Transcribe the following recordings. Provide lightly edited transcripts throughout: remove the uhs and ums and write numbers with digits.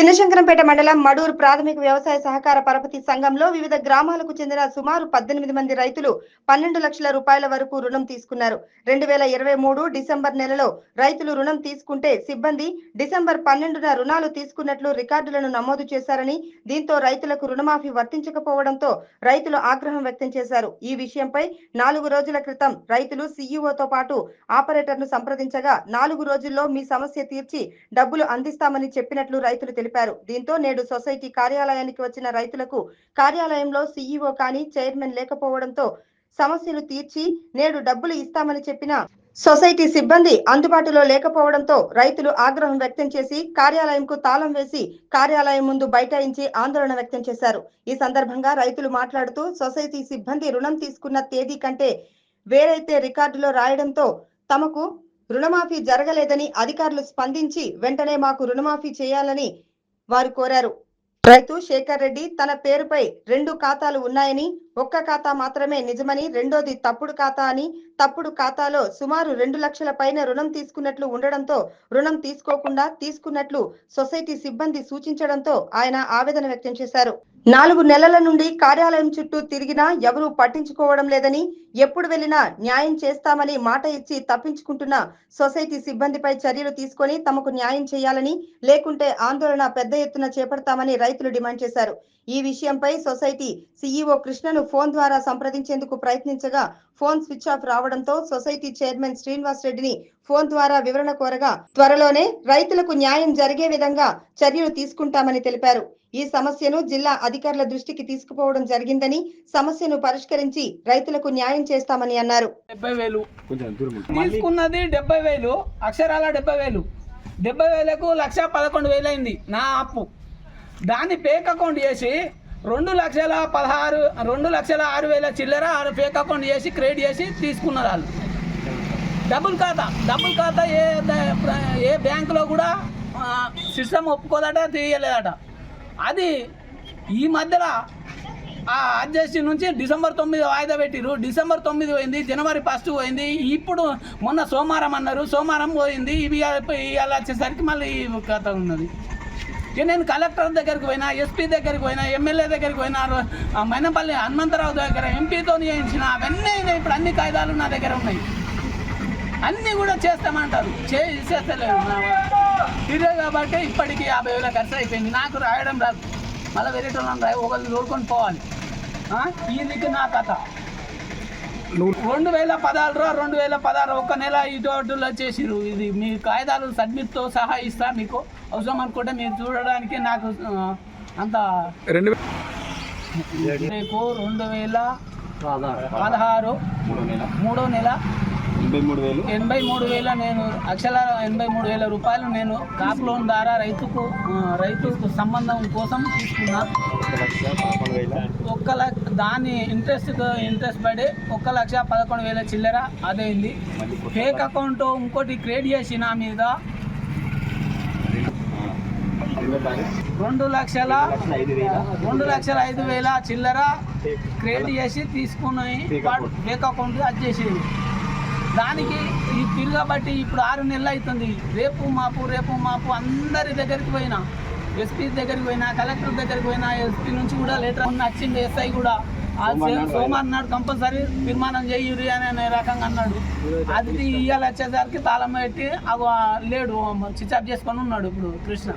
చిన్నశంకరంపేట మండలం మడూరు ప్రాథమిక వ్యవసాయ సహకార పరపతి సంఘంలో వివిధ గ్రామాలకు చెందిన సుమారు 18 మంది రైతులు 12 లక్షల రూపాయల వరకు రుణం తీసుకున్నారు. 2023 డిసెంబర్ నెలలో రైతులు రుణం తీసుకుంటే సిబ్బంది డిసెంబర్ 12న రుణాలు తీసుకున్నట్లు రికార్డులను నమోదు చేశారని, దీంతో రైతులకు రుణమాఫీ వర్తించకపోవడంతో రైతులు ఆగ్రహం వ్యక్తం చేశారు. ఈ విషయంపై 4 రోజుల క్రితం రైతులు సీఈఓతో పాటు ఆపరేటర్ను సంప్రదించగా 4 రోజుల్లో మీ సమస్య తీర్చి డబ్బులు అందిస్తామని చెప్పినట్లు రైతులు తెలిపారు. దీంతో నేడు సొసైటీ కార్యాలయానికి వచ్చిన రైతులకు కార్యాలయంలో సీఈఓ కానీ చైర్మన్ లేకపోవడంతో సమస్యలు తీర్చి నేడు డబ్బులు ఇస్తామని చెప్పిన సొసైటీ సిబ్బంది అందుబాటులో లేకపోవడంతో రైతులు ఆగ్రహం వ్యక్తం చేసి కార్యాలయంకు తాళం వేసి కార్యాలయం ముందు బైఠాయించి ఆందోళన వ్యక్తం చేశారు. ఈ సందర్భంగా రైతులు మాట్లాడుతూ సొసైటీ సిబ్బంది రుణం తీసుకున్న తేదీ కంటే వేరైతే రికార్డులో రాయడంతో తమకు రుణమాఫీ జరగలేదని అధికారులు స్పందించి వెంటనే మాకు రుణమాఫీ చేయాలని వారు కోరారు. రైతు శేఖర్ రెడ్డి తన పేరుపై 2 ఖాతాలు ఉన్నాయని, ఒక్క ఖాతా మాత్రమే నిజమని, రెండోది తప్పుడు ఖాతా అని, తప్పుడు ఖాతాలో సుమారు 2 లక్షల పైన రుణం తీసుకున్నట్లు ఉండడంతో రుణం తీసుకోకుండా తీసుకున్నట్లు సొసైటీ సిబ్బంది సూచించడంతో ఆయన ఆవేదన వ్యక్తం చేశారు. 4 నెలల నుండి కార్యాలయం చుట్టూ తిరిగినా ఎవరూ పట్టించుకోవడం లేదని, ఎప్పుడు వెళ్లినా న్యాయం చేస్తామని మాట ఇచ్చి తప్పించుకుంటున్న సొసైటీ సిబ్బందిపై చర్యలు తీసుకొని తమకు న్యాయం చేయాలని, లేకుంటే ఆందోళన పెద్ద ఎత్తున చేపడతామని రైతులు డిమాండ్ చేశారు. ఈ విషయంపై సొసైటీ సీఈఓ కృష్ణను ఫోన్ ద్వారా సంప్రదించేందుకు ప్రయత్నించగా ఫోన్ స్విచ్ ఆఫ్ రావడంతో సొసైటీ చైర్మన్ శ్రీనివాస్ రెడ్డిని ఫోన్ ద్వారా వివరణ కోరగా త్వరలోనే రైతులకు న్యాయం జరిగే విధంగా చర్యలు తీసుకుంటామని తెలిపారు. ఈ సమస్యను జిల్లా అధికారుల దృష్టికి తీసుకుపోవడం జరిగిందని, సమస్యను పరిష్కరించి రైతులకు న్యాయం చేస్తామని అన్నారు. 70,000 తీసుకున్నది 70,000 అక్షరాల 70,000 70,000కు 1,11,000 అయింది నా అప్పు. దాన్ని ఫేక్ అకౌంట్ చేసి 2,06,000 చిల్లర ఫేక్ అకౌంట్ చేసి క్రియేట్ చేసి తీసుకున్నారు వాళ్ళు. డబుల్ ఖాతా ఏ బ్యాంకులో కూడా సిస్టమ్ ఒప్పుకోదట, తీయలేదట. అది ఈ మధ్యలో ఆ అడ్జస్ట్ నుంచి డిసెంబర్ 9 వాయిదా పెట్టిరు. డిసెంబర్ 9 పోయింది, జనవరి 1 పోయింది. ఇప్పుడు మొన్న సోమవారం అన్నారు, సోమవారం పోయింది. ఇవి ఇవాళ వచ్చేసరికి మళ్ళీ ఈ కథ ఉన్నది. నేను కలెక్టర్ దగ్గరికి పోయినా, ఎస్పీ దగ్గరికి పోయినా, ఎమ్మెల్యే దగ్గరికి పోయినా, మైనపల్లి హనుమంతరావు దగ్గర ఎంపీతో చేయించిన అవన్నీ ఇప్పుడు అన్ని కాయిదాలు నా దగ్గర ఉన్నాయి. అన్నీ కూడా చేస్తామంటారు, చేస్తలేరు. తిరిగే కాబట్టి ఇప్పటికీ 50,000 ఖర్చు అయిపోయింది. నాకు రాయడం రాదు, మళ్ళీ వేరే ఒకళ్ళు తోడుకొని పోవాలి. ఇది నా కథ. 2016 ఒక్క నెల ఇటులో చేసిరు. ఇది మీ కాయిదాలు సబ్మిట్తో సహా ఇస్తా, మీకు అవసరం అనుకుంటే మీరు చూడడానికి. నాకు అంత రేపు 2016 3వ నెల 83,000 నేను అక్షర 83,000 రూపాయలు నేను కాప్ లోన్ ద్వారా రైతుకు సంబంధం కోసం తీసుకున్నా. 1 లక్ష దాని ఇంట్రెస్ట్ పడి 1,11,000 చిల్లర అదైంది. ఫేక్ అకౌంట్ ఇంకోటి క్రియేట్ చేసి నా మీద 2,05,000 చిల్లర క్రియేట్ చేసి తీసుకున్నాయి. ఫేక్ అకౌంట్ అది చేసేది. దానికి ఈ తిరగబట్టి ఇప్పుడు 6 నెలలు అవుతుంది. రేపు మాపు అందరి దగ్గరికి పోయినా, ఎస్పీ దగ్గరికి పోయినా, కలెక్టర్ దగ్గరికి పోయినా, ఎస్పీ నుంచి కూడా లెటర్ వచ్చింది. ఎస్ఐ కూడా సోమవారం నాడు కంపల్సరీ తీర్మానం చేయురి అనే రకంగా అన్నాడు. అది ఇవాళ వచ్చేసరికి తాళం పెట్టి లేడు, స్విచ్ ఆఫ్ చేసుకొని ఉన్నాడు. ఇప్పుడు కృష్ణ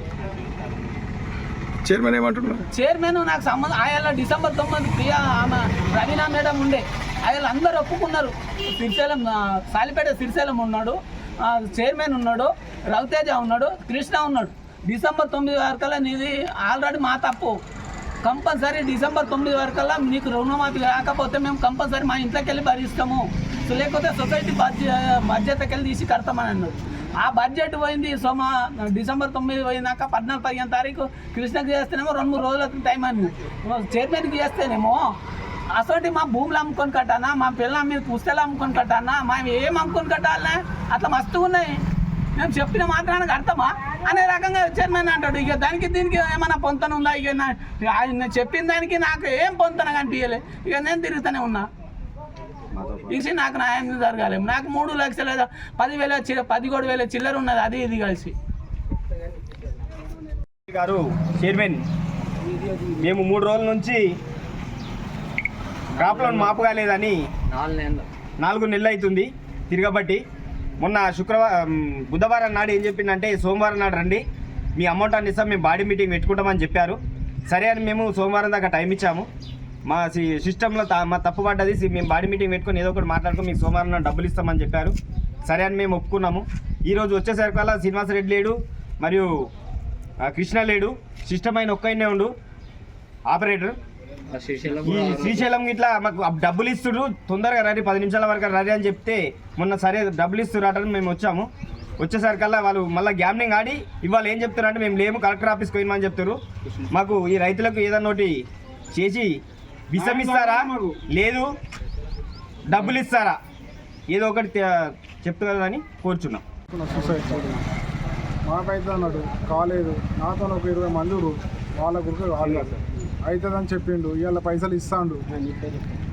చైర్మన్ ఏమంటున్నారు? చైర్మన్ నాకు సంబంధం ఆయన డిసెంబర్ 9 ప్రియా ఆమె రవీనా మేడం ఉండే, ఆయన అందరూ ఒప్పుకున్నారు. సాలిపేట శ్రీశైలం ఉన్నాడు, చైర్మన్ ఉన్నాడు, రవితేజ ఉన్నాడు, కృష్ణ ఉన్నాడు. డిసెంబర్ 9 వరకల్లా నీది ఆల్రెడీ మా తప్పు. కంపల్సరీ డిసెంబర్ 9 వరకల్లా నీకు రుణమాఫీ కాకపోతే మేము కంపల్సరీ మా ఇంట్లోకి వెళ్ళి భరిస్తాము, లేకపోతే సొసైటీ బడ్జెట్కి వెళ్ళి తీసి కడతామని అన్నారు. ఆ బడ్జెట్ పోయింది. డిసెంబర్ 9 పోయినాక 14-15 తారీఖు కృష్ణకి చేస్తేనేమో 2-3 రోజుల టైం అని, చైర్మన్కి చేస్తేనేమో అసలు మా భూములు అమ్ముకొని కట్టానా, మా పిల్లల మీద పుస్తకాలు అమ్ముకొని కట్టానా, మేము ఏం అమ్ముకొని కట్టాలనే అట్లా మస్తుగా ఉన్నాయి. మేము చెప్పిన మాత్రానికి అర్థమా అనే రకంగా చైర్మన్ అంటాడు. ఇక దానికి దీనికి ఏమైనా పొంతన ఉందా? ఇక ఆయన చెప్పిన దానికి నాకు ఏం పొంతన కనిపించలే. ఇక నేను తిరుగుతూనే ఉన్నా. ఇసి నాకు న్యాయం జరగాలి. నాకు 3 లక్షల 10,000 11,000 చిల్లర ఉన్నది, అది ఇది కలిసి. గారు చైర్మన్, మేము 3 రోజుల నుంచి క్రాప్ లోన్ మాపు కాలేదని 4 నెలలు అవుతుంది తిరగబట్టి. మొన్న బుధవారం నాడు ఏం చెప్పిందంటే సోమవారం నాడు రండి, మీ అమౌంట్ అని ఇస్తాం, మేము బాడీ మీటింగ్ పెట్టుకుంటామని చెప్పారు. సరే అని మేము సోమవారం దాకా టైం ఇచ్చాము. మా సిస్టంలో మా తప్పు పడ్డది, మేము బాడీ మీటింగ్ పెట్టుకొని ఏదో ఒకటి మాట్లాడుకొని మీకు సోమవారం నాడు డబ్బులు ఇస్తామని చెప్పారు. సరే అని మేము ఒప్పుకున్నాము. ఈరోజు వచ్చేసరికల్లా శ్రీనివాసరెడ్డి లేడు, మరియు కృష్ణ లేడు, సిస్టమ్ అయిన ఒక్కనే ఉండు ఆపరేటర్. ఈ శ్రీశైలం ఇట్లా మాకు డబ్బులు ఇస్తుడు, తొందరగా రండి 10 నిమిషాల వరకు రండి అని చెప్తే మొన్న సరే డబ్బులు ఇస్తున్నారు మేము వచ్చాము. వచ్చేసరికల్లా వాళ్ళు మళ్ళీ గ్యామ్లింగ్ ఆడి ఇవాళ ఏం చెప్తారు అంటే మేము లేము, కలెక్టర్ ఆఫీస్కి పోయినామని చెప్తారు. మాకు ఈ రైతులకు ఏదన్నా ఒకటి చేసి విషం ఇస్తారా, లేదు డబ్బులు ఇస్తారా, ఏదో ఒకటి చెప్తారని కోరుచున్నాం. మాకైతే అన్నాడు కాలేదు, నాతో ఒక 20 మంది వాళ్ళ గురికి కాలేదు అవుతుందని చెప్పిండు. ఇవాళ పైసలు ఇస్తాడు,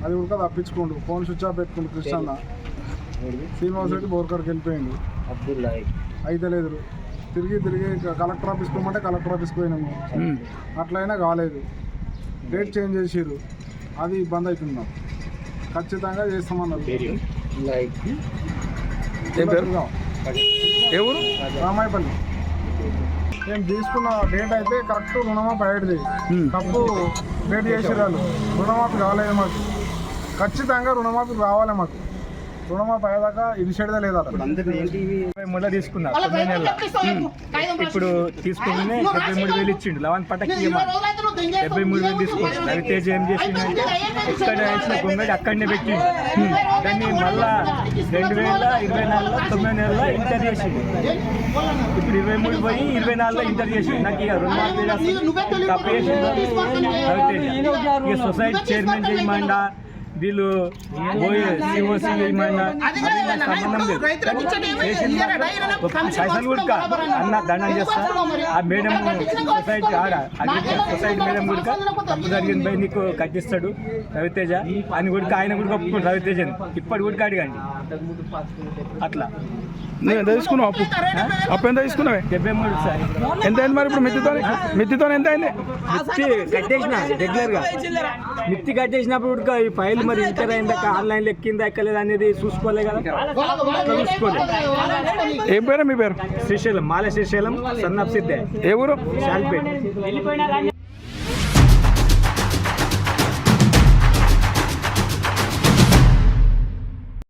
అది కూడా తప్పించుకోండు. ఫోన్ స్విచ్ ఆఫ్ పెట్టుకుండు కృష్ణ. శ్రీనివాస్ రెడ్డి బోర్కర్కి వెళ్ళిపోయిండు, అయితే లేదు. తిరిగి కలెక్టర్ ఆఫీస్కి పోమంటే కలెక్టర్ ఆఫీస్కి పోయినాము, అట్లయినా కాలేదు. డేట్ చేంజ్ చేసిర్రు, అది ఇబ్బంది అవుతుంది. ఖచ్చితంగా చేస్తామన్నారు. ఎవరు? రామాయపల్లి. మేము తీసుకున్న డేట్ అయితే కరెక్ట్ రుణమాఫీ అయ్యేది, తప్పు డేట్ చేసేవాళ్ళు. రుణమాఫీ కాలేదు మాకు, ఖచ్చితంగా రుణమాఫీ రావాలి మాకు. రుణమాఫీ అయ్యేదాకా ఇది చెడదే లేదా. 23 తీసుకున్నారు 9 నెలల. ఇప్పుడు తీసుకుని 73,000 ఇచ్చిండు. లవన్ పటకి 73,000 తీసుకుంటు. రవితేజ్ ఏం చేసిందంటే ఎక్కడ వేసిన గుమ్మడి అక్కడనే పెట్టిండు. దాన్ని మళ్ళా 2024లో 9 నెలల్లో ఇంటర్ చేసిండు. ఇప్పుడు 23 పోయి 24లో ఇంటర్ చేసిండు. నాకు ఇక రుణమాఫీ తప్పు చేసిండు రవితేజ్. ఇక సొసైటీ చైర్మన్ చేయమండా, వీళ్ళు సిఓసి చేయమన్నా సంబంధం లేదు. పైసలు కూడా అన్న దండం చేస్తా. ఆ మేడం సొసైటీ సొసైటీ మేడం కూడా తప్పు జరిగింది పోయి నీకు కట్టిస్తాడు రవితేజ అని కూడా ఆయన కూడా ఒప్పుకుంటాడు. రవితేజ ఇప్పటి కూడా అడిగండి అట్లా. ఎంత తీసుకున్నావు అప్పు? అప్పు ఎంత తీసుకున్నావే? 73 సార్. ఎంత అయింది మరి ఇప్పుడు మిత్తితో ఎంత అయింది? మిత్తి కట్టేసిన రెగ్యులర్గా. మిత్తి కట్టేసినప్పుడు కూడా ఈ ఫైల్ మరి ఇంటర్ అయిందాక ఆన్లైన్లో ఎక్కిందా ఎక్కలేదు అనేది చూసుకోలే కదా, చూసుకోలేదు. ఏం పేరు మీ పేరు? శ్రీశైలం, మాల శ్రీశైలం, సన్నాఫ్ సిద్ధే. ఏ ఊరు? శాల్పేట్.